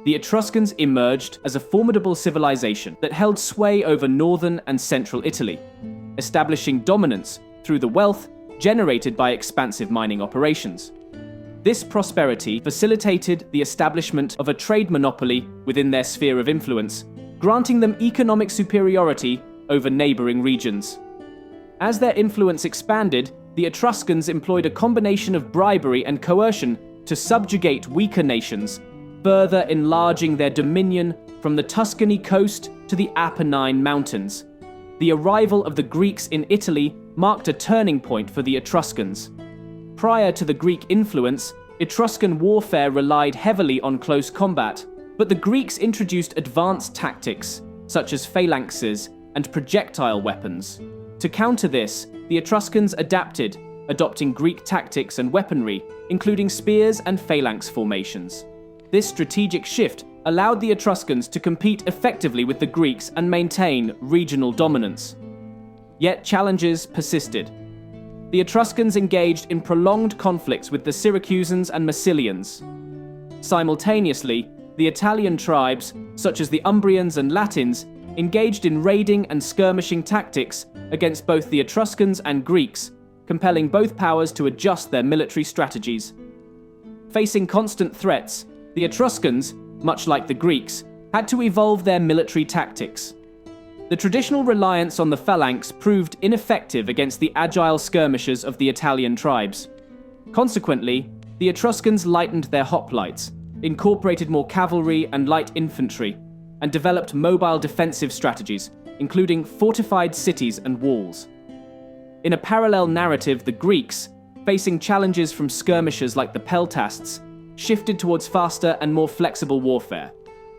the Etruscans emerged as a formidable civilization that held sway over northern and central Italy, establishing dominance through the wealth generated by expansive mining operations. This prosperity facilitated the establishment of a trade monopoly within their sphere of influence, granting them economic superiority over neighboring regions. As their influence expanded, the Etruscans employed a combination of bribery and coercion to subjugate weaker nations, further enlarging their dominion from the Tuscany coast to the Apennine Mountains. The arrival of the Greeks in Italy marked a turning point for the Etruscans. Prior to the Greek influence, Etruscan warfare relied heavily on close combat, but the Greeks introduced advanced tactics, such as phalanxes and projectile weapons. To counter this, the Etruscans adapted, adopting Greek tactics and weaponry, including spears and phalanx formations. This strategic shift allowed the Etruscans to compete effectively with the Greeks and maintain regional dominance. Yet challenges persisted. The Etruscans engaged in prolonged conflicts with the Syracusans and Massilians. Simultaneously, the Italian tribes, such as the Umbrians and Latins, engaged in raiding and skirmishing tactics against both the Etruscans and Greeks, compelling both powers to adjust their military strategies. Facing constant threats, the Etruscans, much like the Greeks, had to evolve their military tactics. The traditional reliance on the phalanx proved ineffective against the agile skirmishers of the Italian tribes. Consequently, the Etruscans lightened their hoplites, incorporated more cavalry and light infantry, and developed mobile defensive strategies, including fortified cities and walls. In a parallel narrative, the Greeks, facing challenges from skirmishers like the peltasts, shifted towards faster and more flexible warfare.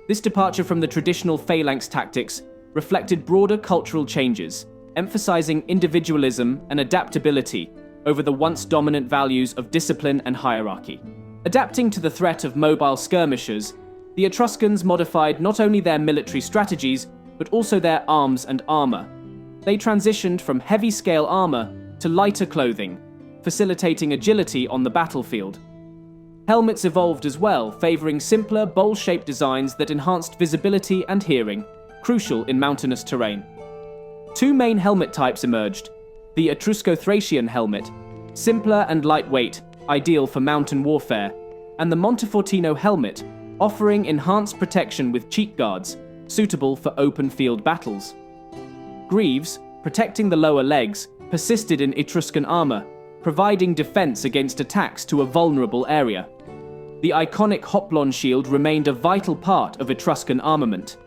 This departure from the traditional phalanx tactics reflected broader cultural changes, emphasizing individualism and adaptability over the once dominant values of discipline and hierarchy. Adapting to the threat of mobile skirmishers, the Etruscans modified not only their military strategies, but also their arms and armor. They transitioned from heavy-scale armor to lighter clothing, facilitating agility on the battlefield. Helmets evolved as well, favoring simpler, bowl-shaped designs that enhanced visibility and hearing, crucial in mountainous terrain. Two main helmet types emerged: the Etrusco-Thracian helmet, simpler and lightweight, ideal for mountain warfare, and the Montefortino helmet, offering enhanced protection with cheek guards, suitable for open-field battles. Greaves, protecting the lower legs, persisted in Etruscan armor, providing defense against attacks to a vulnerable area. The iconic Hoplon shield remained a vital part of Etruscan armament.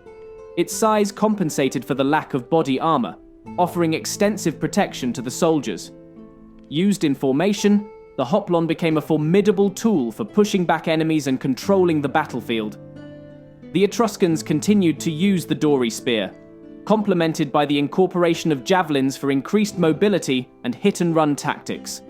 Its size compensated for the lack of body armor, offering extensive protection to the soldiers. Used in formation, the Hoplon became a formidable tool for pushing back enemies and controlling the battlefield. The Etruscans continued to use the dory spear, complemented by the incorporation of javelins for increased mobility and hit-and-run tactics.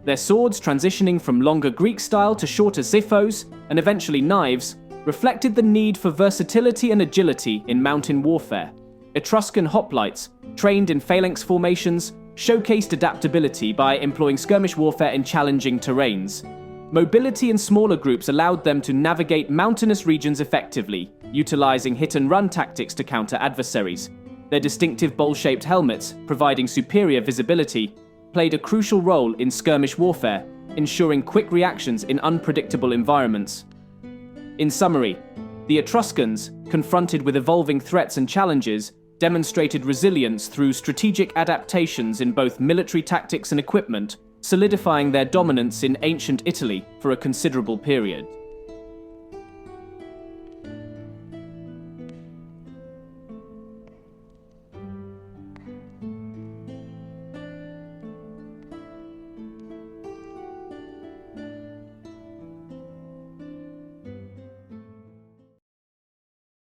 Their swords, transitioning from longer Greek style to shorter xiphos, and eventually knives, reflected the need for versatility and agility in mountain warfare. Etruscan hoplites, trained in phalanx formations, showcased adaptability by employing skirmish warfare in challenging terrains. Mobility in smaller groups allowed them to navigate mountainous regions effectively, utilizing hit-and-run tactics to counter adversaries. Their distinctive bowl-shaped helmets, providing superior visibility, played a crucial role in skirmish warfare, ensuring quick reactions in unpredictable environments. In summary, the Etruscans, confronted with evolving threats and challenges, demonstrated resilience through strategic adaptations in both military tactics and equipment, solidifying their dominance in ancient Italy for a considerable period.